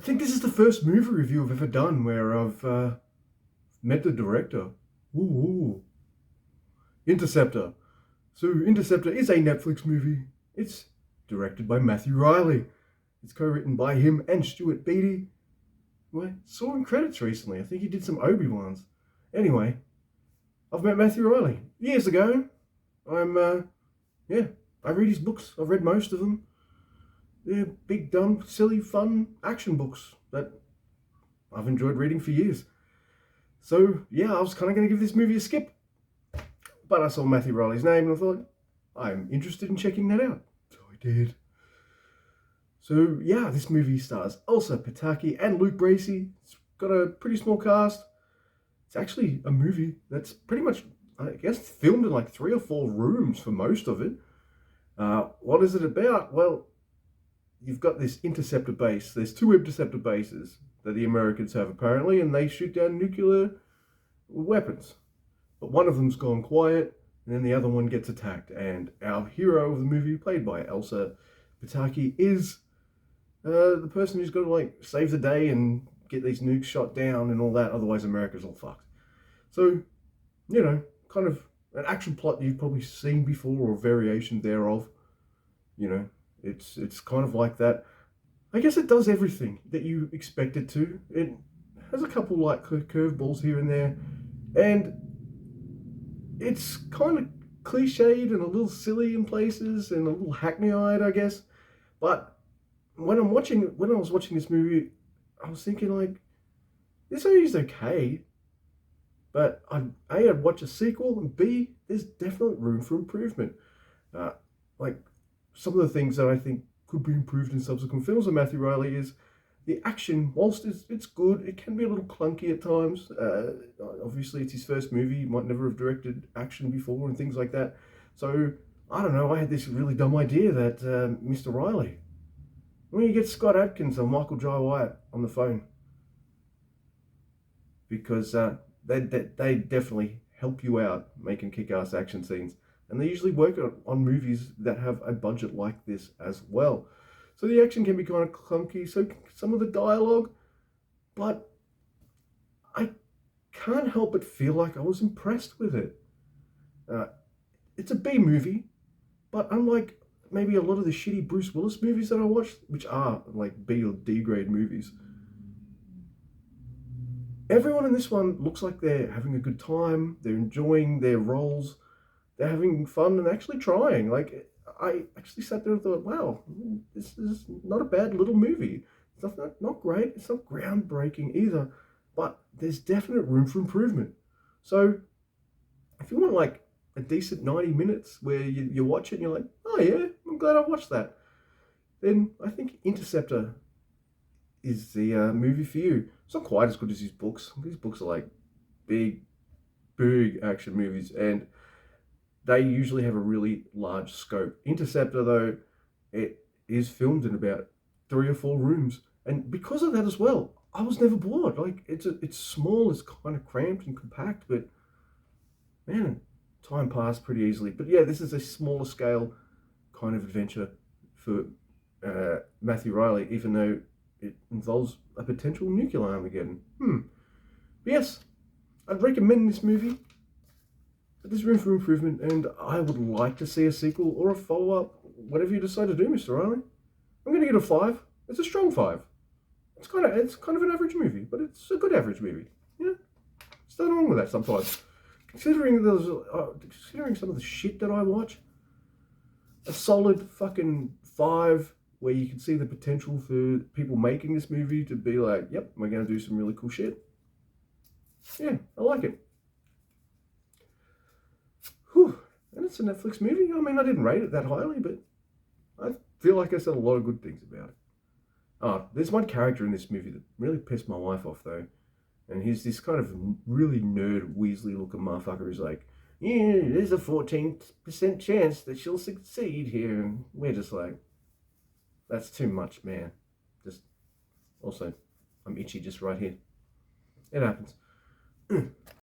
think this is the first movie review I've ever done where I've met the director. Ooh. Interceptor. So, Interceptor is a Netflix movie. It's directed by Matthew Riley. It's co-written by him and Stuart Beattie. Well, I saw in credits recently. I think he did some Obi-Wans. Anyway, I've met Matthew Riley years ago. I read his books. I've read most of them. They're big, dumb, silly, fun action books that I've enjoyed reading for years. So, yeah, I was kind of going to give this movie a skip. But I saw Matthew Riley's name and I thought, I'm interested in checking that out. So I did. So, yeah, this movie stars Elsa Pataki and Luke Bracey. It's got a pretty small cast. It's actually a movie that's pretty much, I guess, filmed in like 3 or 4 rooms for most of it. What is it about? Well, you've got this interceptor base. There's 2 interceptor bases that the Americans have apparently, and they shoot down nuclear weapons. But one of them's gone quiet, and then the other one gets attacked. And our hero of the movie, played by Elsa Pataki, is the person who's got to like save the day and get these nukes shot down and all that. Otherwise, America's all fucked. So, you know, kind of an action plot you've probably seen before or variation thereof. You know, it's kind of like that. I guess it does everything that you expect it to. It has a couple like curveballs here and there, and it's kind of cliched and a little silly in places and a little hackneyed, I guess. But when I was watching this movie, I was thinking like, this movie's okay, but I'd watch a sequel, and B, there's definitely room for improvement. Like some of the things that I think could be improved in subsequent films of Matthew Riley is the action. Whilst it's good, it can be a little clunky at times. Obviously, it's his first movie. He might never have directed action before and things like that. So, I don't know, I had this really dumb idea that Mr. Riley, when you get Scott Adkins or Michael Jai White on the phone, because they definitely help you out making kick-ass action scenes. And they usually work on movies that have a budget like this as well. So the action can be kind of clunky, so some of the dialogue, but I can't help but feel like I was impressed with it. It's a B movie, but unlike maybe a lot of the shitty Bruce Willis movies that I watched, which are like B or D grade movies, everyone in this one looks like they're having a good time, they're enjoying their roles, they're having fun and actually trying. Like, I actually sat there and thought, wow, this is not a bad little movie. It's not great, it's not groundbreaking either, but there's definite room for improvement. So, if you want like a decent 90 minutes where you watch it and you're like, oh yeah, I'm glad I watched that, then I think Interceptor is the movie for you. It's not quite as good as his books. These books are like big action movies, and they usually have a really large scope. Interceptor, though, it is filmed in about 3 or 4 rooms, and because of that as well, I was never bored. Like, it's small, it's kind of cramped and compact, but man, time passed pretty easily. But yeah, this is a smaller scale kind of adventure for Matthew Riley, even though it involves a potential nuclear Armageddon. But yes, I'd recommend this movie. But there's room for improvement, and I would like to see a sequel or a follow-up, whatever you decide to do, Mr. Riley. I'm going to give it a 5. It's a strong 5. It's kind of an average movie, but it's a good average movie. Yeah, there's nothing wrong with that sometimes. Considering some of the shit that I watch, a solid fucking 5, where you can see the potential for people making this movie to be like, yep, we're going to do some really cool shit. Yeah, I like it. Whew. And it's a Netflix movie. I mean, I didn't rate it that highly, but I feel like I said a lot of good things about it. There's one character in this movie that really pissed my wife off, though. And he's this kind of really nerd, Weasley-looking motherfucker who's like, yeah, there's a 14% chance that she'll succeed here. And we're just like, that's too much, man. Just, also, I'm itchy just right here. It happens.